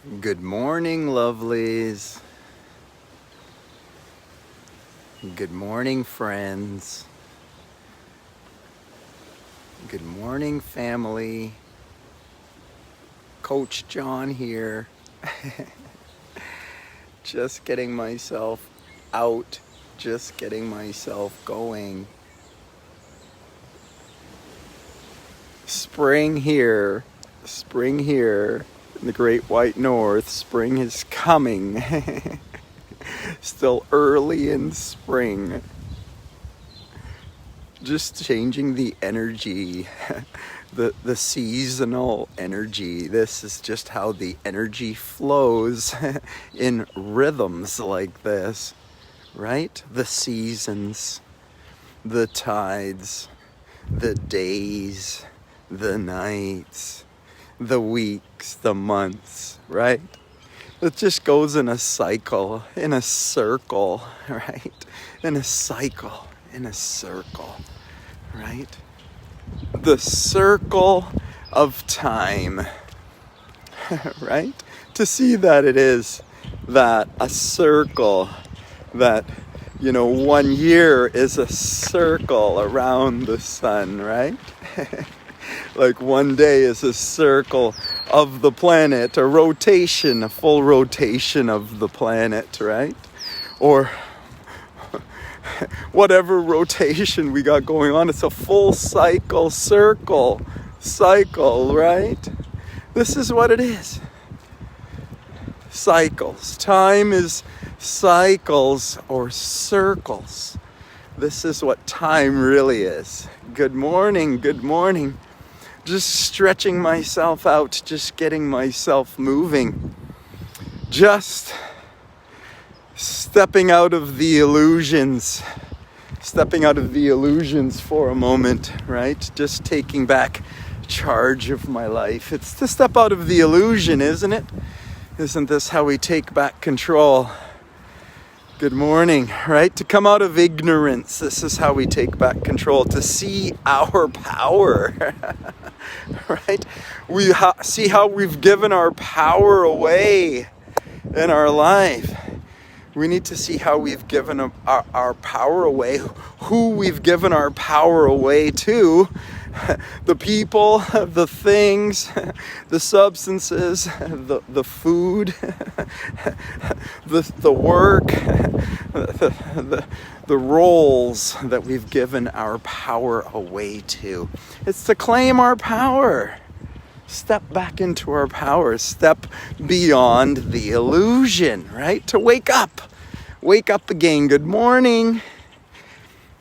Good morning, lovelies. Good morning, friends. Good morning, family. Coach John here. Just getting myself out, just getting myself going. Spring here in the Great White North. Spring is coming. Still early in spring. Just changing the energy, the seasonal energy. This is just how the energy flows in rhythms like this, right? The seasons, the tides, the days, the nights, the weeks, the months, right? It just goes in a cycle, in a circle, right? In a cycle, in a circle, right? The circle of time, right? To see that it is that a circle, that, 1 year is a circle around the sun, right? Like one day is a circle of the planet, a rotation, a full rotation of the planet, right? Or whatever rotation we got going on, it's a full cycle, cycle, right? This is what it is. Cycles. Time is cycles or circles. This is what time really is. Good morning, good morning. Just stretching myself out, just getting myself moving. Just stepping out of the illusions for a moment, right? Just taking back charge of my life. It's to step out of the illusion, isn't it? Isn't this how we take back control? Good morning, right? To come out of ignorance. This is how we take back control. To see our power, right? We see how we've given our power away in our life. We need to see how we've given our power away, who we've given our power away to. The people, the things, the substances, the food, the work, the roles that we've given our power away to. It's to claim our power. Step back into our power. Step beyond the illusion, right? To wake up. Wake up again. Good morning.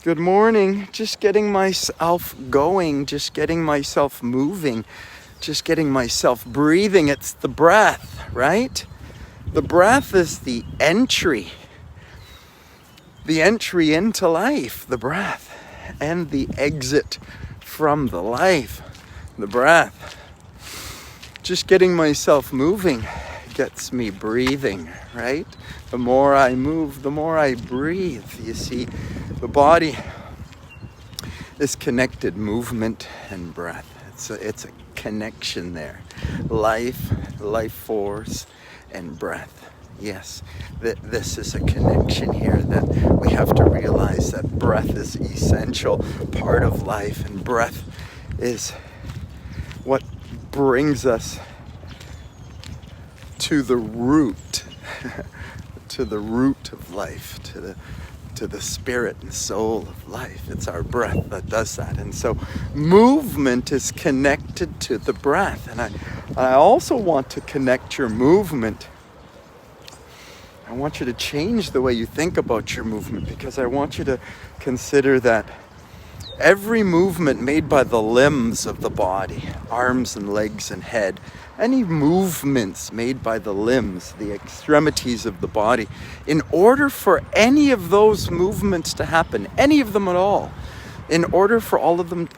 Good morning. Just getting myself going, just getting myself moving, just getting myself breathing. It's the breath, right? The breath is the entry into life, the breath, and the exit from the life, the breath. Just getting myself moving gets me breathing, right? The more I move, the more I breathe. You see, the body is connected, movement and breath. It's a connection there. Life force, and breath. Yes, this is a connection here that we have to realize that breath is essential part of life, and breath is what brings us to the root, to the root of life, to the spirit and soul of life. It's our breath that does that. And so movement is connected to the breath. And I also want to connect your movement. I want you to change the way you think about your movement, because I want you to consider that every movement made by the limbs of the body, arms and legs and head, any movements made by the limbs, the extremities of the body, in order for any of those movements to happen, any of them at all, in order for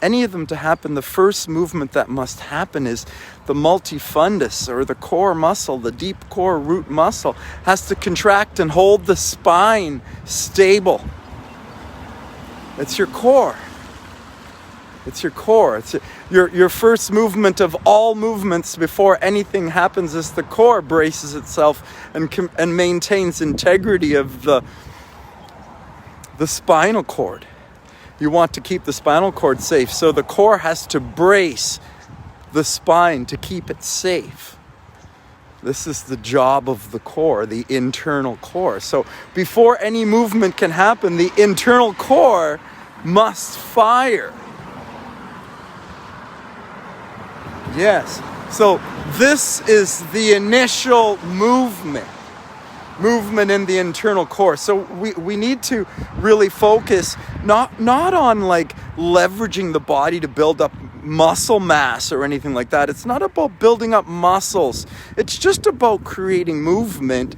any of them to happen, the first movement that must happen is the multifundus, or the core muscle, the deep core root muscle, has to contract and hold the spine stable. It's your core. It's your core. It's your first movement of all movements before anything happens is the core braces itself and maintains integrity of the spinal cord. You want to keep the spinal cord safe, so the core has to brace the spine to keep it safe. This is the job of the core, the internal core. So before any movement can happen, the internal core must fire. Yes. So this is the initial movement in the internal core. So we need to really focus not on like leveraging the body to build up muscle mass or anything like that. It's not about building up muscles. It's just about creating movement.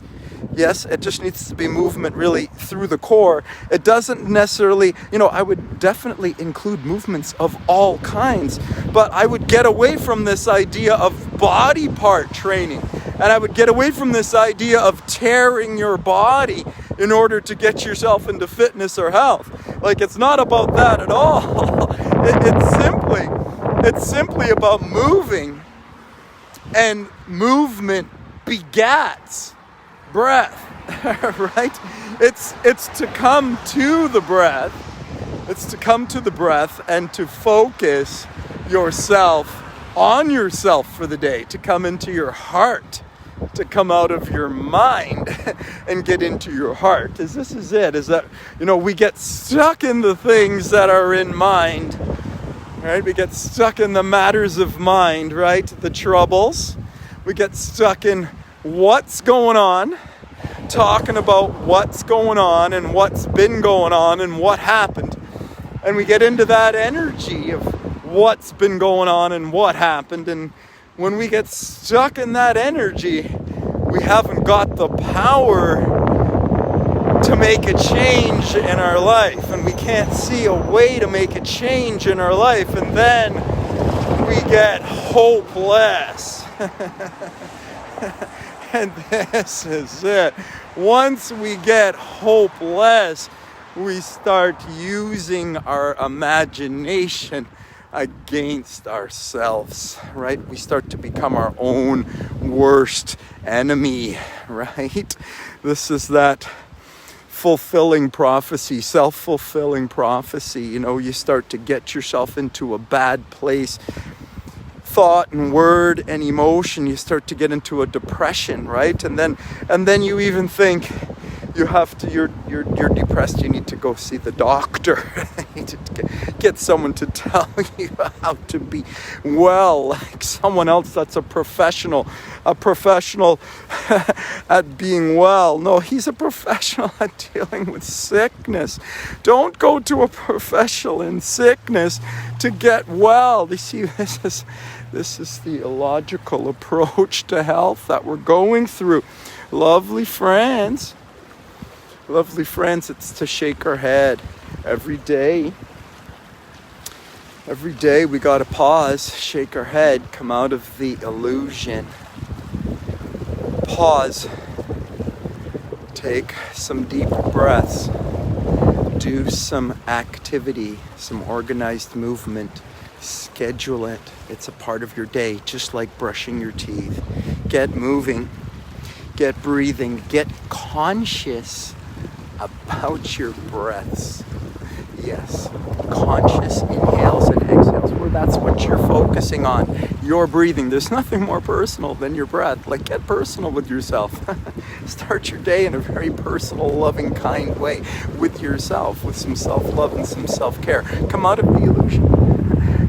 Yes, it just needs to be movement really through the core. It doesn't necessarily, I would definitely include movements of all kinds, but I would get away from this idea of body part training. And I would get away from this idea of tearing your body in order to get yourself into fitness or health. Like, it's not about that at all. It's simply about moving, and movement begats breath, right? It's to come to the breath. It's to come to the breath and to focus yourself on yourself for the day, to come into your heart, to come out of your mind and get into your heart. This is it, is that, we get stuck in the things that are in mind, right? We get stuck in the matters of mind, right? The troubles. We get stuck in what's going on, talking about what's going on and what's been going on and what happened. And we get into that energy of what's been going on and what happened. And when we get stuck in that energy, we haven't got the power to make a change in our life. And we can't see a way to make a change in our life. And then we get hopeless. And this is it. Once we get hopeless, we start using our imagination against ourselves, right? We start to become our own worst enemy, right? This is that fulfilling prophecy, self-fulfilling prophecy. You start to get yourself into a bad place. Thought and word and emotion, you start to get into a depression, right? And then you even think you're depressed, you need to go see the doctor. You need to get someone to tell you how to be well, like someone else that's a professional at being well. No, he's a professional at dealing with sickness. Don't go to a professional in sickness to get well. You see, this is the illogical approach to health that we're going through. Lovely friends, it's to shake our head every day. Every day we gotta pause, shake our head, come out of the illusion. Pause, take some deep breaths, do some activity, some organized movement. Schedule it. It's a part of your day, just like brushing your teeth. Get moving, get breathing, get conscious about your breaths. Yes, conscious inhales and exhales, where that's what you're focusing on. Your breathing. There's nothing more personal than your breath. Like, get personal with yourself. Start your day in a very personal, loving, kind way with yourself, with some self-love and some self-care. Come out of the illusion.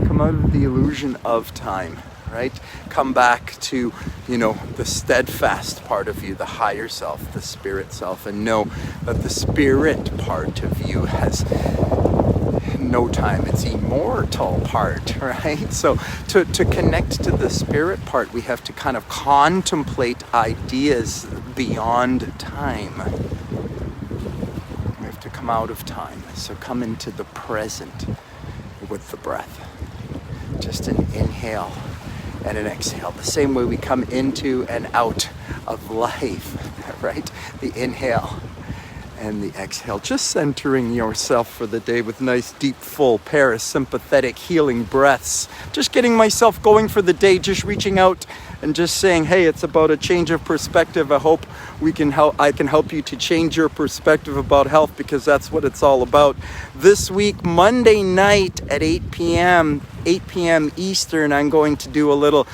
Come out of the illusion of time, right? Come back to, the steadfast part of you, the higher self, the spirit self, and know that the spirit part of you has no time. It's immortal part, right? So to connect to the spirit part, we have to kind of contemplate ideas beyond time. We have to come out of time. So come into the present with the breath. Just an inhale and an exhale. The same way we come into and out of life, right? The inhale And the exhale, just centering yourself for the day with nice, deep, full, parasympathetic, healing breaths. Just getting myself going for the day, just reaching out and just saying, hey, it's about a change of perspective. I hope I can help you to change your perspective about health, because that's what it's all about. This week, Monday night at 8 p.m. Eastern, I'm going to do a little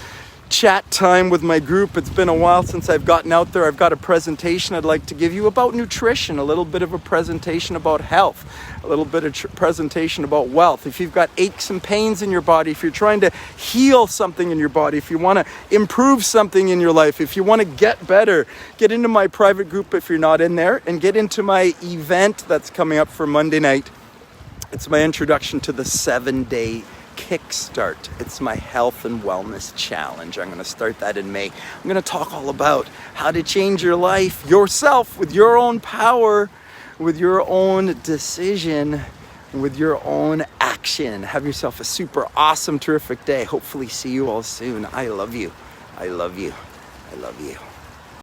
chat time with my group. It's been a while since I've gotten out there. I've got a presentation I'd like to give you about nutrition, a little bit of a presentation about health, a little bit of presentation about wealth. If you've got aches and pains in your body, if you're trying to heal something in your body, if you want to improve something in your life, if you want to get better, get into my private group if you're not in there, and get into my event that's coming up for Monday night. It's my introduction to the 7-day Kickstart. It's my health and wellness challenge. I'm going to start that in May. I'm going to talk all about how to change your life yourself with your own power, with your own decision, with your own action. Have yourself a super awesome, terrific day. Hopefully see you all soon. I love you. I love you. I love you.